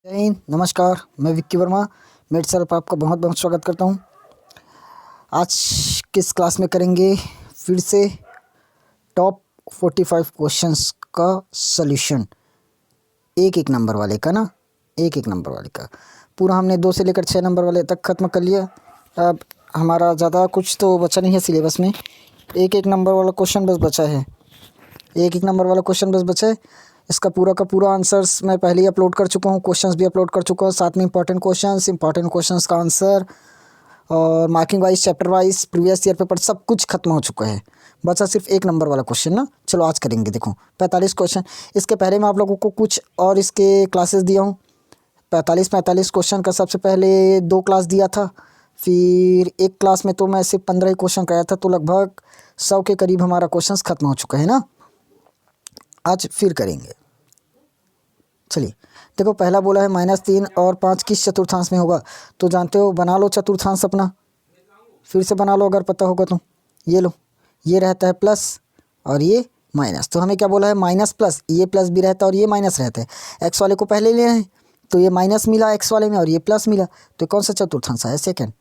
जय हिंद, नमस्कार। मैं विक्की वर्मा मेड सर पर आपका बहुत बहुत स्वागत करता हूँ। आज किस क्लास में करेंगे फिर से टॉप 45 क्वेश्चंस का सॉल्यूशन, एक एक नंबर वाले का ना, एक एक नंबर वाले का पूरा हमने 2 से लेकर 6 नंबर वाले तक ख़त्म कर लिया। अब हमारा ज़्यादा कुछ तो बचा नहीं है सिलेबस में, एक एक नंबर वाला क्वेश्चन बस बचा है, एक एक नंबर वाला क्वेश्चन बस बचा है। इसका पूरा का पूरा आंसर्स मैं पहले ही अपलोड कर चुका हूँ, क्वेश्चंस भी अपलोड कर चुका हूँ, साथ में इंपॉर्टेंट क्वेश्चंस का आंसर और marking wise, chapter wise, previous year paper सब कुछ खत्म हो चुका है। बचा सिर्फ एक नंबर वाला क्वेश्चन ना। चलो आज करेंगे। देखो 45 क्वेश्चन, इसके पहले मैं आप लोगों को कुछ और इसके क्लासेस दिया हूँ। 45 क्वेश्चन का सबसे पहले 2 क्लास दिया था, फिर एक क्लास में तो मैं सिर्फ 15 ही क्वेश्चन कराया था, तो लगभग 100 के करीब हमारा क्वेश्चन खत्म हो चुका है ना। आज फिर करेंगे। चलिए देखो, पहला बोला है -3 और 5 किस चतुर्थांश में होगा। तो जानते हो, बना लो चतुर्थांश अपना, फिर से बना लो अगर पता होगा तो। ये लो, ये रहता है प्लस और ये माइनस, तो हमें क्या बोला है माइनस प्लस, ये प्लस भी रहता है और ये माइनस रहता है। एक्स वाले को पहले ले हैं तो ये माइनस मिला एक्स वाले में और ये प्लस मिला, तो कौन सा चतुर्थांश है? सेकेंड।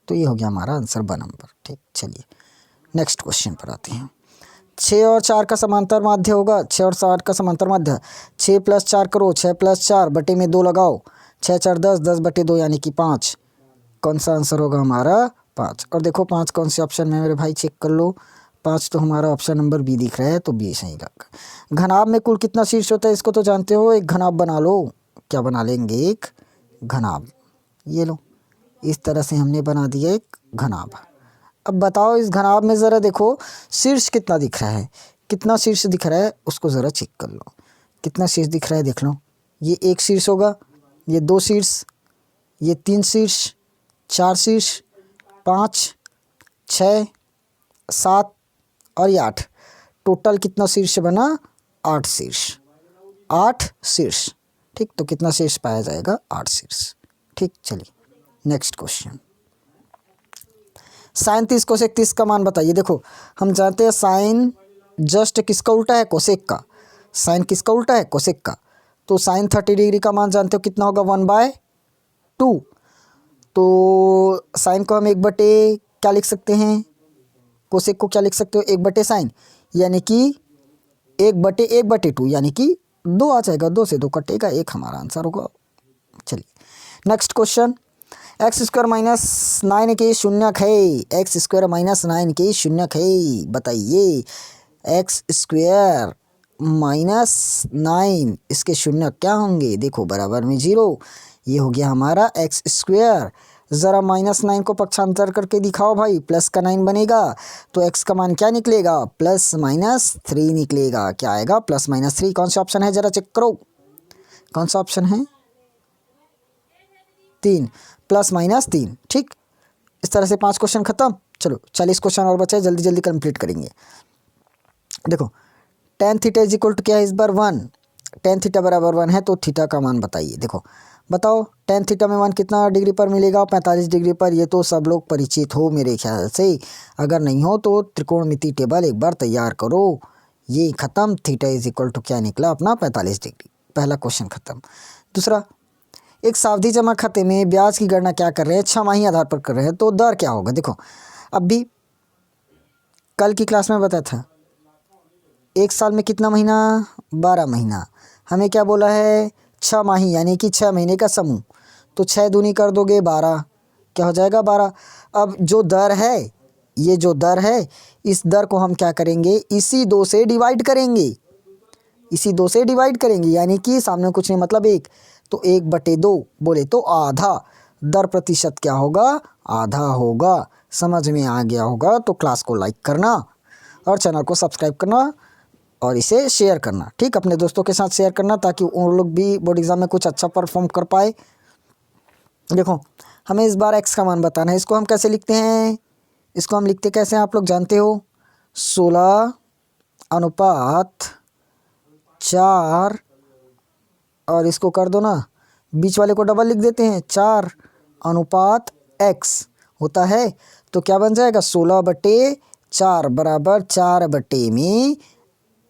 तो ये हो गया हमारा आंसर ब नंबर। ठीक, चलिए नेक्स्ट क्वेश्चन पर आते हैं। 6 और 4 का समांतर माध्य होगा। 6 और 7 का समांतर माध्य, 6 + 4 करो, 6 + 4 बटे में 2 लगाओ, 6 × 4 = 10, 10 बटे 2 यानी कि 5। कौन सा आंसर होगा हमारा? 5। और देखो 5 कौन से ऑप्शन में मेरे भाई, चेक कर लो। 5 तो हमारा ऑप्शन नंबर बी दिख रहा है, तो बी सही लगा। घनाभ में कुल कितना शीर्ष होता है? इसको तो जानते हो, एक घनाभ बना लो। क्या बना लेंगे? एक घनाभ। ये लो, इस तरह से हमने बना दिया एक घनाभ। अब बताओ, इस घनाभ में ज़रा देखो शीर्ष कितना दिख रहा है, कितना शीर्ष दिख रहा है उसको ज़रा चेक कर लो। कितना शीर्ष दिख रहा है देख लो। ये 1 शीर्ष होगा, ये 2 शीर्ष, ये 3 शीर्ष, 4 शीर्ष, 5, 6, 7 और ये 8। टोटल कितना शीर्ष बना? 8 शीर्ष। 8 शीर्ष। ठीक, तो कितना शीर्ष पाया जाएगा? 8 शीर्ष। ठीक, चलिए नेक्स्ट क्वेश्चन। साइन 30 कोसेक 30 का मान बताइए। देखो हम जानते हैं साइन जस्ट किसका उल्टा है? कोसेक का। साइन किसका उल्टा है? कोसेक का। तो साइन 30 डिग्री का मान जानते हो कितना होगा? 1/2। तो साइन को हम 1/, क्या लिख सकते हैं? कोसेक को क्या लिख सकते हो? 1/, साइन, यानी कि 1/2 यानी कि 2 आ जाएगा। 2 से 2 कटेगा, 1 हमारा आंसर होगा। चलिए नेक्स्ट क्वेश्चन। x² - 9 के शून्यक है। x² - 9 के शून्यक है, बताइए। x² - 9 इसके शून्यक क्या होंगे? देखो बराबर में 0, ये हो गया हमारा x²। ज़रा -9 को पक्षांतर करके दिखाओ भाई, प्लस का 9 बनेगा, तो x का मान क्या निकलेगा? +-3 निकलेगा। क्या आएगा? +-3। कौन सा ऑप्शन है ज़रा चेक करो, कौन सा ऑप्शन है? 3, +-3। ठीक, इस तरह से 5 क्वेश्चन खत्म। चलो 40 क्वेश्चन और बचे, जल्दी जल्दी कंप्लीट करेंगे। देखो tan थीटा = क्या है इस बार? 1। tan थीटा बराबर 1 है, तो थीटा का मान बताइए। देखो बताओ, tan थीटा में मान कितना डिग्री पर मिलेगा? 45 डिग्री पर। ये तो सब लोग परिचित हो मेरे ख्याल से, अगर नहीं हो तो त्रिकोणमिति टेबल एक बार तैयार करो। ये ख़त्म। थीटा = क्या निकला अपना? 45 डिग्री। पहला क्वेश्चन खत्म। दूसरा, एक सावधि जमा खाते में ब्याज की गणना क्या कर रहे हैं? 6 आधार पर कर रहे हैं, तो दर क्या होगा? देखो अब भी कल की क्लास में बताया था, 1 साल में कितना महीना? 12 महीना। हमें क्या बोला है? 6 यानी कि 6 महीने का समूह। तो 6 दूनी कर दोगे 12, क्या हो जाएगा? 12। अब जो दर है, ये जो दर है, इस दर को हम क्या करेंगे? इसी 2 से डिवाइड करेंगे, इसी 2 से डिवाइड करेंगे, यानी कि सामने कुछ नहीं मतलब 1, तो 1/2 बोले तो आधा। दर प्रतिशत क्या होगा? आधा होगा। समझ में आ गया होगा तो क्लास को लाइक करना और चैनल को सब्सक्राइब करना और इसे शेयर करना। ठीक, अपने दोस्तों के साथ शेयर करना, ताकि उन लोग भी बोर्ड एग्ज़ाम में कुछ अच्छा परफॉर्म कर पाए। देखो हमें इस बार x का मान बताना है। इसको हम कैसे लिखते हैं? इसको हम लिखते कैसे हैं आप लोग जानते हो? 16/4, और इसको कर दो ना, बीच वाले को डबल लिख देते हैं, 4/x होता है। तो क्या बन जाएगा? 16/4 बराबर 4 बटे में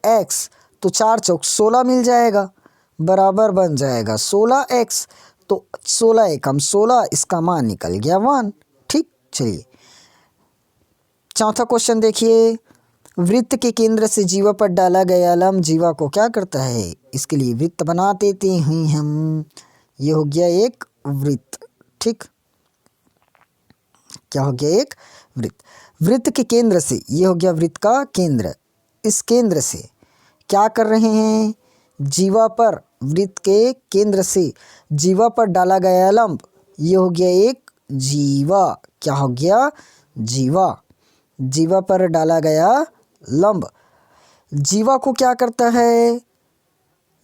x। तो 4 चौक 16 मिल जाएगा। बराबर बन जाएगा 16x। तो 16 एकम 16, इसका मान निकल गया 1। ठीक, चलिए चौथा क्वेश्चन देखिए। वृत्त के केंद्र से जीवा पर डाला गया लंब जीवा को क्या करता है? इसके लिए वृत्त बना देते हैं हम। ये हो गया एक वृत्त। ठीक, क्या हो गया? एक वृत्त। वृत्त के केंद्र से, ये हो गया वृत्त का केंद्र, इस केंद्र से क्या कर रहे हैं? जीवा पर, वृत्त के केंद्र से जीवा पर डाला गया लंब, ये हो गया एक जीवा। क्या हो गया? जीवा। जीवा पर डाला गया लंब जीवा को क्या करता है?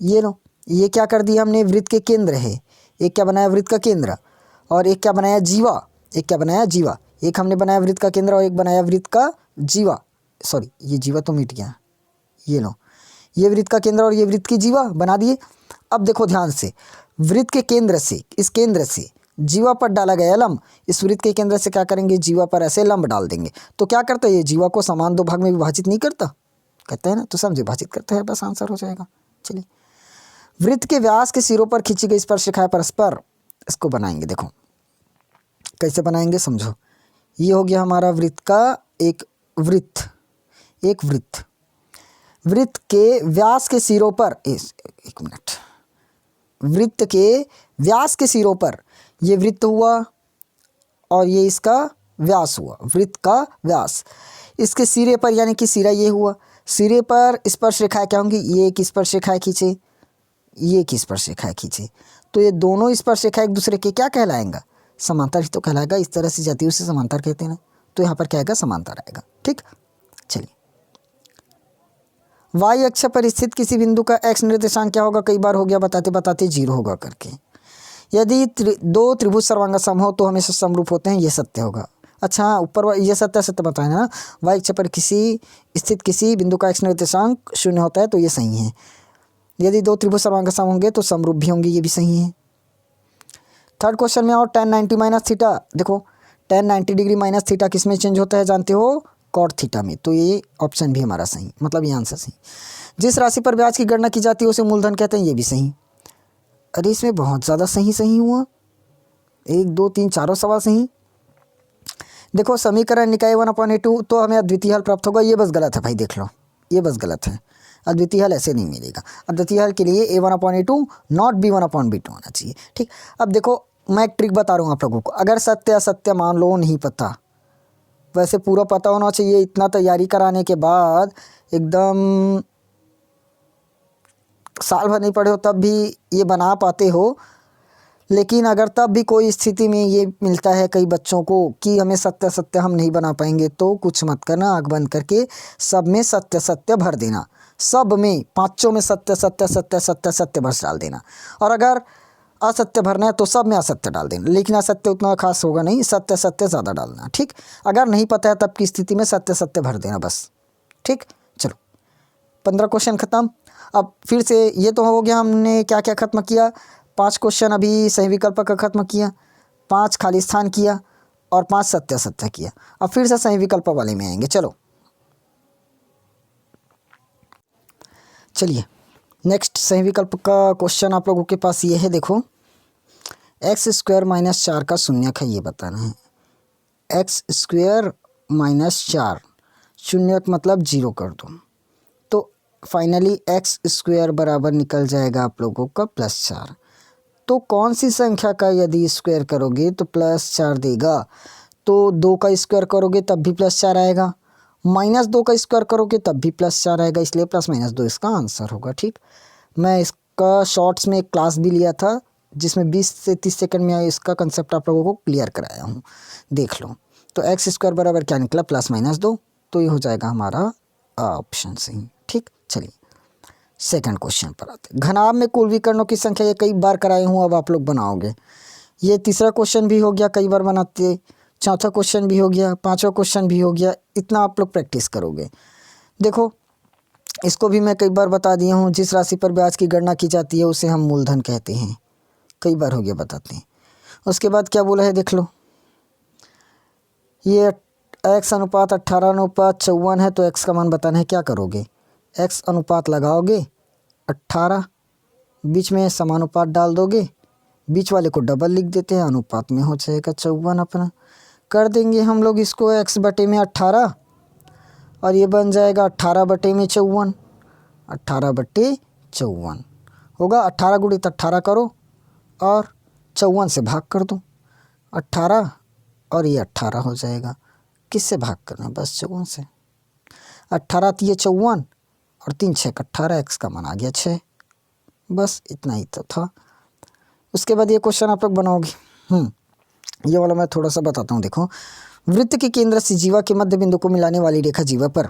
ये लो, ये क्या कर दिया हमने? वृत्त के केंद्र है, एक क्या बनाया? वृत्त का केंद्र। और एक क्या बनाया? जीवा। एक क्या बनाया? जीवा। एक हमने बनाया वृत्त का केंद्र और एक बनाया वृत्त का जीवा। सॉरी, ये जीवा तो मिट गया। ये लो, ये वृत्त का केंद्र और ये वृत्त की जीवा बना दिए। अब देखो ध्यान से, वृत्त के केंद्र से, इस केंद्र से जीवा पर डाला गया लंब, इस वृत्त के केंद्र से क्या करेंगे? जीवा पर ऐसे लंब डाल देंगे। तो क्या करता है? ये जीवा को समान दो भाग में विभाजित नहीं करता? कहता है ना, तो समझे, विभाजित करता है, बस आंसर हो जाएगा। चलिए, वृत्त के व्यास के सिरों पर खींची गई स्पर्शरेखाएं परस्पर, इसको बनाएंगे। देखो कैसे बनाएंगे, समझो। ये हो गया हमारा वृत्त का एक वृत्त, एक वृत्त। वृत्त के व्यास के सिरों पर, एक मिनट, वृत्त के व्यास के सिरों पर ये वृत्त हुआ और ये इसका व्यास हुआ, वृत्त का व्यास। इसके सिरे पर, यानी कि सिरा ये हुआ, सिरे पर स्पर्श रेखाएं क्या होंगी? ये एक स्पर्श रेखाएं खींचे, ये एक स्पर्श रेखाएं खींचे, तो ये दोनों स्पर्श रेखा एक दूसरे के क्या कहलाएंगा? समांतर ही तो कहलाएगा। इस तरह से जाती है उसे समांतर कहते हैं ना, तो यहाँ पर क्या आएगा? समांतर आएगा। ठीक, चलिए, वाई अक्ष पर स्थित किसी बिंदु का एक्स निर्देशांक क्या होगा? कई बार हो गया बताते बताते 0 होगा करके। यदि दो त्रिभुज सर्वांग हो तो हमेशा समरूप होते हैं, ये सत्य होगा। अच्छा, ऊपर ये सत्य सत्य बताए ना, वाई अक्ष पर स्थित किसी बिंदु का एक्स निर्देशांक 0 होता है, तो ये सही है। यदि दो त्रिभुज सर्वांग सम होंगे तो समरूप भी होंगे, ये भी सही है। थर्ड क्वेश्चन में, और tan 90 माइनस थीटा, देखो tan 90 डिग्री माइनस थीटा किस में चेंज होता है जानते हो? कॉट थीटा में। तो ये ऑप्शन भी हमारा सही, मतलब ये आंसर सही। जिस राशि पर ब्याज की गणना की जाती है उसे मूलधन कहते हैं, ये भी सही। अरे इसमें बहुत ज़्यादा सही सही हुआ, 1 2 3 चारों सवाल सही। देखो समीकरण निकाय 1/a2, तो हमें अद्वितीय हल प्राप्त होगा, ये बस गलत है भाई, देख लो, ये बस गलत है। अद्वितीय हल ऐसे नहीं मिलेगा। अद्वितीय हल के लिए a1/a2 नॉट b1/b2 होना चाहिए। ठीक, अब देखो मैं एक ट्रिक बता रहा हूँ आप लोगों को। अगर सत्य असत्य मान लो नहीं पता, वैसे पूरा पता होना चाहिए। इतना तैयारी कराने के बाद एकदम साल भर नहीं पढ़े हो तब भी ये बना पाते हो, लेकिन अगर तब भी कोई स्थिति में ये मिलता है कई बच्चों को कि हमें सत्य सत्य हम नहीं बना पाएंगे, तो कुछ मत करना, आँख बंद करके सब में सत्य सत्य भर देना। सब में, पाँचों में सत्य सत्य सत्य सत्य सत्य बस डाल देना। और अगर असत्य भरना है तो सब में असत्य डाल देना, लेकिन असत्य उतना खास होगा नहीं, सत्य सत्य ज़्यादा डालना। ठीक, अगर नहीं पता है तब की स्थिति में सत्य सत्य भर देना बस। ठीक, चलो 15 क्वेश्चन ख़त्म। अब फिर से ये तो हो गया, हमने क्या क्या ख़त्म किया? 5 क्वेश्चन अभी सही विकल्प का ख़त्म किया, 5 खाली स्थान किया और 5 सत्य असत्य किया। अब फिर से सही विकल्प वाले में आएंगे। चलो चलिए, नेक्स्ट सही विकल्प का क्वेश्चन आप लोगों के पास ये है। देखो, x² - 4 का शून्यक है, ये बताना है। x² - 4 शून्यक मतलब 0 कर दो, तो फाइनली x² बराबर निकल जाएगा आप लोगों का +4। तो कौन सी संख्या का यदि स्क्वायर करोगे तो +4 देगा? तो 2 का स्क्वायर करोगे तब भी +4 आएगा, -2 का स्क्वायर करोगे तब भी +4 आएगा, इसलिए +-2 इसका आंसर होगा। ठीक, मैं इसका शॉर्ट्स में एक क्लास भी लिया था जिसमें 20 से 30 सेकंड में इसका कंसेप्ट आप लोगों को क्लियर कराया हूँ, देख लो। तो x² बराबर क्या निकला? +-2, तो ये हो जाएगा हमारा ऑप्शन सही। ठीक, चलिए सेकंड क्वेश्चन पर आते हैं। घनाभ में कुल विकर्णों की संख्या, ये कई बार कराए हूँ, अब आप लोग बनाओगे। ये तीसरा क्वेश्चन भी हो गया, कई बार बनाते। चौथा क्वेश्चन भी हो गया, पांचवा क्वेश्चन भी हो गया, इतना आप लोग प्रैक्टिस करोगे। देखो इसको भी मैं कई बार बता दिया हूँ। जिस राशि पर ब्याज की गणना की जाती है उसे हम मूलधन कहते हैं, कई बार हो गया बताते हैं। उसके बाद क्या बोला है देख लो, ये x अनुपात 18:54 है, तो x का मान बताना है। क्या करोगे? x अनुपात लगाओगे 18 बीच में समानुपात डाल दोगे, बीच वाले को डबल लिख देते हैं, अनुपात में हो जाएगा 54 अपना। कर देंगे हम लोग इसको x बटे में 18 और ये बन जाएगा 18 बटे में 54, 18 बटे 54 होगा। 18 गुणित 18 करो और 54 से भाग कर दो, 18 और ये 18 हो जाएगा। किससे भाग करना है? बस 54 से। 18 ये 54 और 3 6 18, x का मान आ गया 6। बस इतना ही तो था। उसके बाद ये क्वेश्चन आप लोग बनाओगे। ये वाला मैं थोड़ा सा बताता हूँ। देखो, वृत्त के केंद्र से जीवा के मध्य बिंदु को मिलाने वाली रेखा जीवा पर,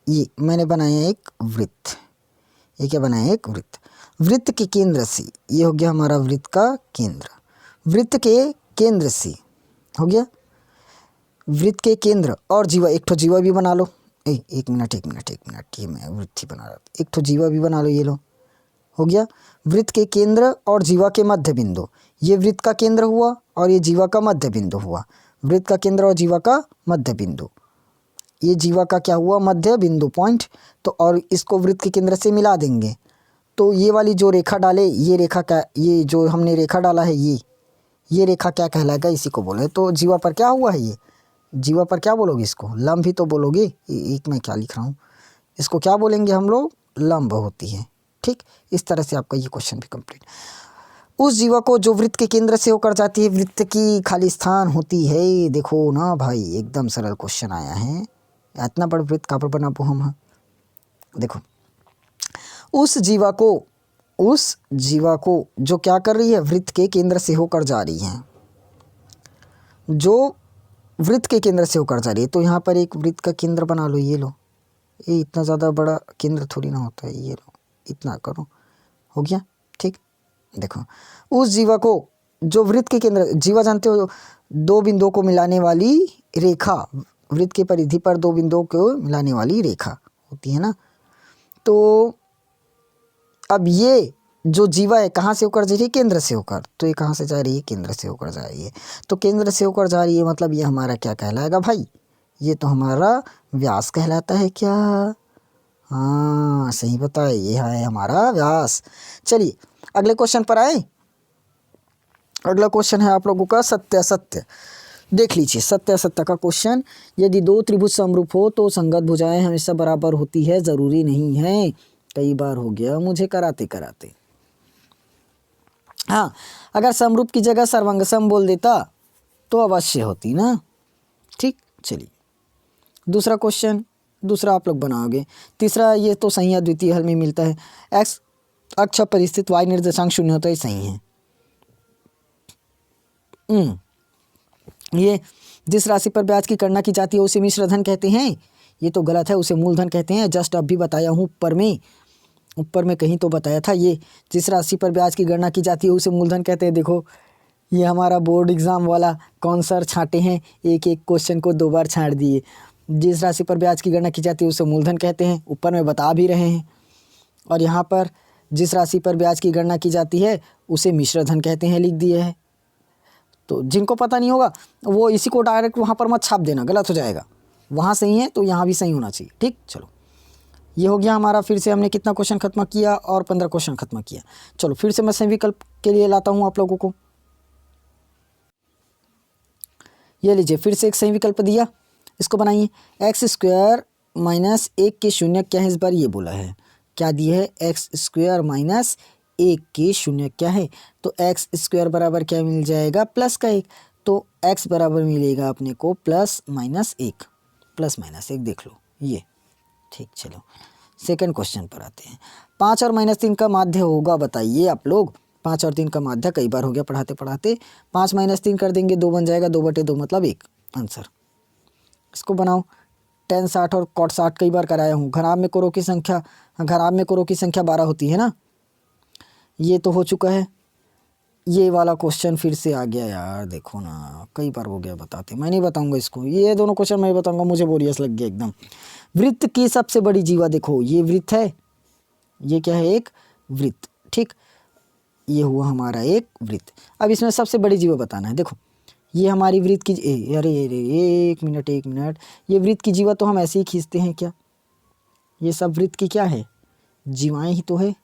ये मैंने बनाया एक वृत्त। ये क्या बनाया? एक वृत्त। वृत्त के केंद्र से, ये हो गया हमारा वृत्त का केंद्र। वृत्त के केंद्र से हो गया, वृत्त के केंद्र और जीवा, एक ठो जीवा भी बना लो। एक मिनट, ये मैं वृत्त ही बना रहा था, एक ठो जीवा भी बना लो। ये लो, हो गया वृत्त के केंद्र और जीवा के मध्य बिंदु। ये वृत्त का केंद्र हुआ और ये जीवा का मध्य बिंदु हुआ। वृत्त का केंद्र और जीवा का मध्य बिंदु, ये जीवा का क्या हुआ? मध्य बिंदु, पॉइंट। तो और इसको वृत्त के केंद्र से मिला देंगे। तो ये वाली जो रेखा डाले, ये रेखा क्या, ये जो हमने रेखा डाला है, ये रेखा क्या कहलाएगा? इसी को बोले। तो जीवा पर क्या हुआ है? ये जीवा पर क्या बोलोगे? इसको लंब ही तो बोलोगे। एक मैं क्या लिख रहा हूँ, इसको क्या बोलेंगे हम लोग? लंब होती है। ठीक, इस तरह से आपका ये क्वेश्चन भी कंप्लीट। उस जीवा को जो वृत्त के केंद्र से होकर जाती है, वृत्त की खाली स्थान होती है। देखो ना भाई, एकदम सरल क्वेश्चन आया है। इतना बड़ा वृत्त कहाँ पर बना पो हम? देखो, उस जीवा को जो क्या कर रही है? वृत्त के केंद्र से होकर जा रही है। जो वृत्त के केंद्र से होकर जा रही है, तो यहाँ पर एक वृत्त का केंद्र बना लो। ये लो, ये इतना ज़्यादा बड़ा केंद्र थोड़ी ना होता है। ये लो, इतना करो, हो गया। ठीक, देखो, उस जीवा को जो वृत्त के केंद्र, जीवा जानते हो, दो बिंदुओं को मिलाने वाली रेखा, वृत्त की परिधि पर दो बिंदुओं को मिलाने वाली रेखा होती है ना। तो अब ये जो जीवा है कहाँ से होकर जा रही है? केंद्र से होकर। तो ये कहाँ से जा रही है? केंद्र से होकर जा रही है। तो केंद्र से होकर जा रही है, मतलब ये हमारा क्या कहलाएगा भाई? ये तो हमारा व्यास कहलाता है क्या? हाँ, सही बताए, ये है हमारा व्यास। चलिए अगले क्वेश्चन पर आए। अगला क्वेश्चन है आप लोगों का सत्य। देख लीजिए, सत्य का क्वेश्चन। यदि दो त्रिभुज समरूप हो तो संगत भुजाएं हमेशा बराबर होती है, जरूरी नहीं है। कई बार हो गया मुझे कराते। हाँ, अगर समरूप की जगह सर्वंगसम बोल देता तो अवश्य होती ना। ठीक, चलिए दूसरा क्वेश्चन, दूसरा आप लोग बनाओगे। तीसरा ये तो सही है, द्वितीय हल में मिलता है। एक्स अक्ष पर स्थित y निर्देशांक 0 होता है, सही है। ये जिस राशि पर ब्याज की गणना की जाती है उसे मिश्र धन कहते हैं। ये तो गलत है, उसे मूलधन कहते हैं। जस्ट अब भी बताया हूँ, ऊपर में कहीं तो बताया था। ये जिस राशि पर ब्याज की गणना की जाती है उसे मूलधन कहते हैं। देखो, ये हमारा बोर्ड एग्ज़ाम वाला कौन सर छांटे हैं, एक क्वेश्चन को 2 बार छांट दिए। जिस राशि पर ब्याज की गणना की जाती है उसे मूलधन कहते हैं, ऊपर में बता भी रहे हैं। और यहाँ पर जिस राशि पर ब्याज की गणना की जाती है उसे मिश्र धन कहते हैं, लिख दिए है। तो जिनको पता नहीं होगा वो इसी को डायरेक्ट वहाँ पर मत छाप देना, गलत हो जाएगा। वहाँ सही है तो यहाँ भी सही होना चाहिए। ठीक, चलो ये हो गया हमारा। फिर से हमने कितना क्वेश्चन खत्म किया? और 15 क्वेश्चन खत्म किया। चलो फिर से मैं सही विकल्प के लिए लाता हूँ आप लोगों को। ये लीजिए, फिर से एक सही विकल्प दिया, इसको बनाइए। x² माइनस 1 के शून्य क्या है? इस बार ये बोला है, क्या दिया है? x² माइनस 1 के शून्य क्या है? तो x² बराबर क्या मिल जाएगा? प्लस का 1। तो x बराबर मिलेगा अपने को प्लस माइनस 1, देख लो ये। ठीक, चलो सेकंड क्वेश्चन पर आते हैं। 5 और -3 का माध्य होगा, बताइए आप लोग। 5 और 3 का माध्य, कई बार हो गया पढ़ाते 5 - 3 कर देंगे, 2 बन जाएगा, 2/2 मतलब 1 आंसर। इसको बनाओ। tan 60 और cot 60 कई बार कराया हूँ। घनाभ में कोरों की संख्या 12 होती है ना। ये तो हो चुका है। ये वाला क्वेश्चन फिर से आ गया यार, देखो ना, कई बार हो गया बताते। मैं नहीं बताऊंगा इसको, ये दोनों क्वेश्चन मैं बताऊंगा, मुझे बोरियस लग गया एकदम। वृत्त की सबसे बड़ी जीवा, देखो ये वृत्त है, ये क्या है? एक वृत्त। ठीक, ये हुआ हमारा एक वृत्त। अब इसमें सबसे बड़ी जीवा बताना है। देखो ये हमारी वृत्त की, अरे एक मिनट, ये वृत्त की जीवा तो हम ऐसे ही खींचते हैं क्या? ये सब वृत्त की क्या है? जीवाएँ ही तो है।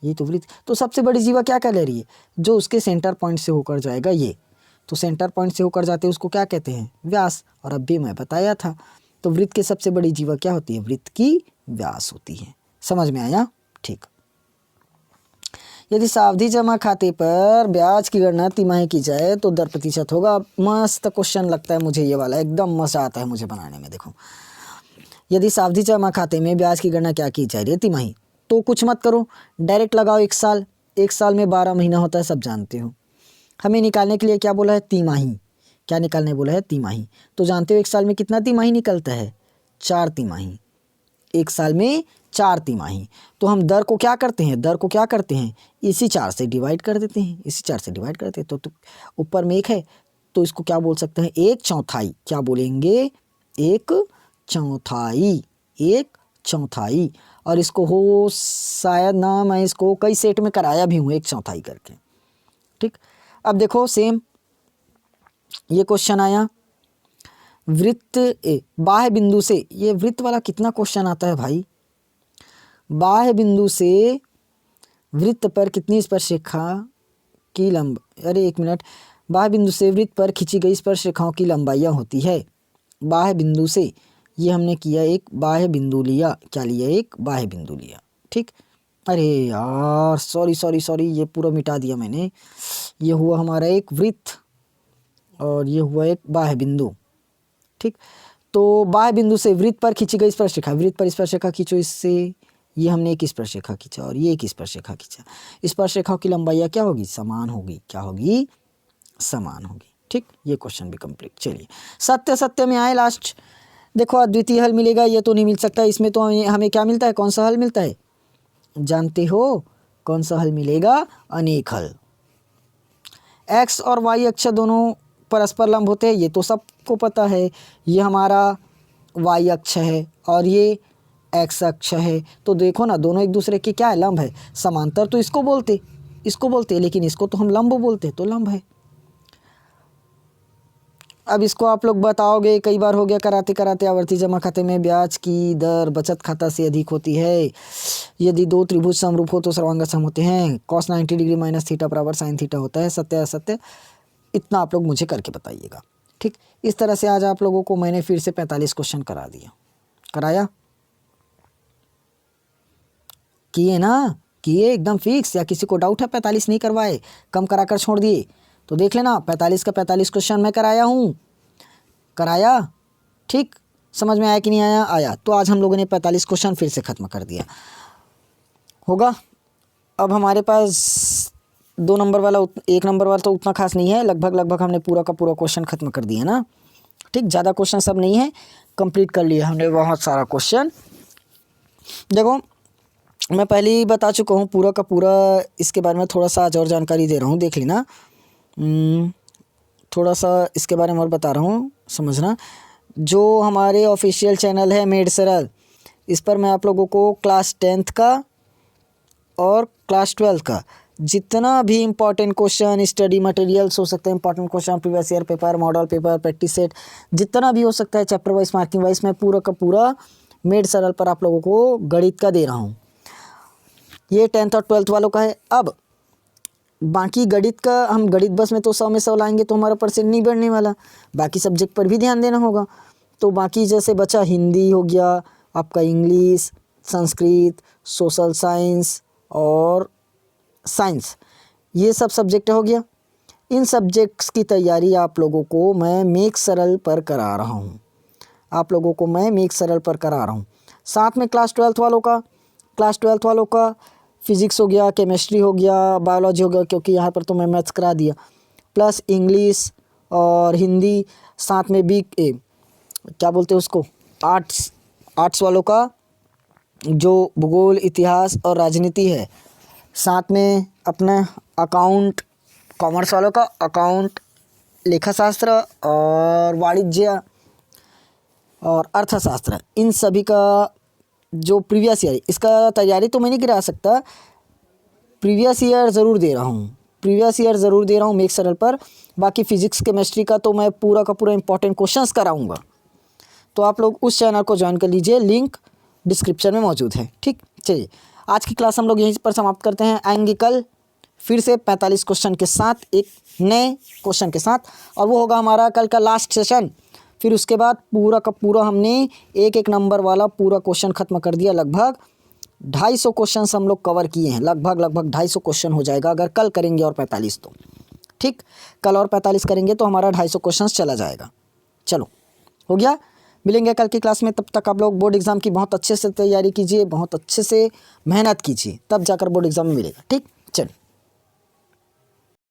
ये तो वृत्त। तो सबसे बड़ी जीवा क्या कह रही है, जो उसके सेंटर पॉइंट से होकर जाएगा ये, तो सेंटर पॉइंट से होकर जाते हैं उसको क्या कहते हैं, व्यास। और अब भी मैं बताया था, तो वृत्त की सबसे बड़ी जीवा क्या होती है, वृत्त की व्यास होती है। समझ में आया? ठीक। यदि सावधि जमा खाते पर ब्याज की गणना तिमाही की जाए तो दर प्रतिशत होगा। मस्त क्वेश्चन लगता है मुझे ये वाला, एकदम मजा आता है मुझे बनाने में। देखो, यदि सावधि जमा खाते में ब्याज की गणना क्या की जा रही है, तिमाही, तो कुछ मत करो, डायरेक्ट लगाओ 1 साल। 1 साल में 12 महीना होता है, सब जानते हो। हमें निकालने के लिए क्या बोला है, तिमाही। क्या निकालने बोला है, तिमाही। तो जानते हो 1 साल में कितना तिमाही निकलता है, 4 तिमाही। 1 साल में 4 तिमाही। तो हम दर को क्या करते हैं, दर को क्या करते हैं, इसी 4 से डिवाइड कर देते हैं, इसी 4 से डिवाइड करते हैं। तो ऊपर में 1 है, तो इसको क्या बोल सकते हैं, 1/4। क्या बोलेंगे, 1/4, 1/4। और इसको हो शायद ना, मैं इसको कई सेट में कराया भी हूँ 1/4 करके। ठीक। अब देखो सेम ये क्वेश्चन आया, वृत्त बाह्य बिंदु से, ये वृत्त वाला कितना क्वेश्चन आता है भाई। बाह्य बिंदु से वृत्त पर कितनी स्पर्शरेखा की अरे 1 मिनट, बाह्य बिंदु से वृत्त पर खींची गई स्पर्शरेखाओं की लंबाइयाँ होती है। बाह्य बिंदु से, ये हमने किया, एक बाह्य बिंदु लिया, क्या लिया, एक बाह्य बिंदु लिया। ठीक। अरे यार सॉरी, ये पूरा मिटा दिया मैंने। ये हुआ हमारा एक वृत्त और ये हुआ एक बाह्य बिंदु। ठीक। तो बाह्य बिंदु से वृत्त पर खींची गई स्पर्शरेखा, वृत्त पर स्पर्शरेखा खींचो इससे, ये हमने एक स्पर्शरेखा खींचा और ये एक स्पर्शरेखा खींचा। स्पर्शरेखाओं की लंबाइयाँ क्या होगी, समान होगी। क्या होगी, समान होगी। ठीक। ये क्वेश्चन भी कंप्लीट। चलिए सत्य में आए लास्ट। देखो अद्वितीय हल मिलेगा, ये तो नहीं मिल सकता। इसमें तो हमें क्या मिलता है, कौन सा हल मिलता है, जानते हो कौन सा हल मिलेगा, अनेक हल। एक्स और वाई अक्ष दोनों परस्पर लंब होते हैं, ये तो सबको पता है। ये हमारा वाई अक्ष है और ये एक्स अक्ष है। तो देखो ना, दोनों एक दूसरे के क्या है, लंब है। समांतर तो इसको बोलते, लेकिन इसको तो हम लंब बोलते, तो लंब है। अब इसको आप लोग बताओगे, कई बार हो गया कराते कराते, आवर्ती जमा खाते में ब्याज की दर बचत खाता से अधिक होती है यदि 2 त्रिभुज समरूप हो तो सर्वांग होते हैं। cos 90 डिग्री माइनस थीटा बराबर साइन थीटा होता है। सत्य असत्य, इतना आप लोग मुझे करके बताइएगा। ठीक। इस तरह से आज आप लोगों को मैंने फिर से 45 क्वेश्चन करा दिया, कराया, किए ना, किए एकदम फिक्स, या किसी को डाउट है 45 नहीं करवाए, कम कराकर छोड़ दिए, तो देख लेना 45 का 45 क्वेश्चन मैं कराया हूँ, कराया। ठीक। समझ में आया कि नहीं आया, आया। तो आज हम लोगों ने 45 क्वेश्चन फिर से ख़त्म कर दिया होगा। अब हमारे पास 2 नंबर वाला, 1 नंबर वाला तो उतना खास नहीं है, लगभग हमने पूरा का पूरा क्वेश्चन ख़त्म कर दिया ना। ठीक। ज़्यादा क्वेश्चन सब नहीं है, कंप्लीट कर लिया हमने बहुत सारा क्वेश्चन। देखो मैं पहले ही बता चुका हूँ पूरा का पूरा, इसके बारे में थोड़ा सा आज और जानकारी दे रहा हूँ, देख लेना। थोड़ा सा इसके बारे में और बता रहा हूँ, समझना। जो हमारे ऑफिशियल चैनल है मेड सरल, इस पर मैं आप लोगों को क्लास 10th का और क्लास 12th का जितना भी इम्पॉर्टेंट क्वेश्चन, स्टडी मटेरियल्स हो सकते हैं, important question, previous year paper, model paper, practice set, जितना भी हो सकता है चैप्टर वाइज, मार्किंग वाइज, मैं पूरा का पूरा मेड सरल पर आप लोगों को गणित का दे रहा हूँ। ये 10th और 12th वालों का है। अब बाकी गणित का, हम गणित बस में तो 100 में 100 लाएंगे तो हमारा परसेंट नहीं बढ़ने वाला, बाकी सब्जेक्ट पर भी ध्यान देना होगा। तो बाकी जैसे बचा हिंदी हो गया आपका, इंग्लिश, संस्कृत, सोशल साइंस और साइंस, ये सब सब्जेक्ट हो गया। इन सब्जेक्ट्स की तैयारी आप लोगों को मैं मेक सरल पर करा रहा हूँ, आप लोगों को मैं मेक सरल पर करा रहा हूँ। साथ में क्लास 12th वालों का फिज़िक्स हो गया, केमिस्ट्री हो गया, बायोलॉजी हो गया, क्योंकि यहाँ पर तो मैं मैथ्स करा दिया, प्लस इंग्लिश और हिंदी, साथ में भी क्या बोलते हैं उसको, आर्ट्स वालों का जो भूगोल, इतिहास और राजनीति है, साथ में अपना अकाउंट, कॉमर्स वालों का अकाउंट, लेखाशास्त्र और वाणिज्य और अर्थशास्त्र, इन सभी का जो प्रीवियस ईयर, इसका तैयारी तो मैं नहीं करा सकता, प्रीवियस ईयर ज़रूर दे रहा हूँ मेक सरल पर। बाकी फ़िज़िक्स केमिस्ट्री का तो मैं पूरा का पूरा इंपॉर्टेंट क्वेश्चंस कराऊंगा, तो आप लोग उस चैनल को ज्वाइन कर लीजिए, लिंक डिस्क्रिप्शन में मौजूद है। ठीक। चलिए आज की क्लास हम लोग यहीं पर समाप्त करते हैं। आएंगे कल फिर से 45 क्वेश्चन के साथ, एक नए क्वेश्चन के साथ, और वो होगा हमारा कल का लास्ट सेशन। फिर उसके बाद पूरा का पूरा हमने एक एक नंबर वाला पूरा क्वेश्चन ख़त्म कर दिया। लगभग 250 क्वेश्चन हम लोग कवर किए हैं। लगभग 250 क्वेश्चन हो जाएगा अगर कल करेंगे और 45 तो ठीक। कल और 45 करेंगे तो हमारा 250 क्वेश्चन चला जाएगा। चलो हो गया, मिलेंगे कल की क्लास में। तब तक आप लोग बोर्ड एग्ज़ाम की बहुत अच्छे से तैयारी कीजिए, बहुत अच्छे से मेहनत कीजिए, तब जाकर बोर्ड एग्ज़ाम में मिलेगा। ठीक, चलिए।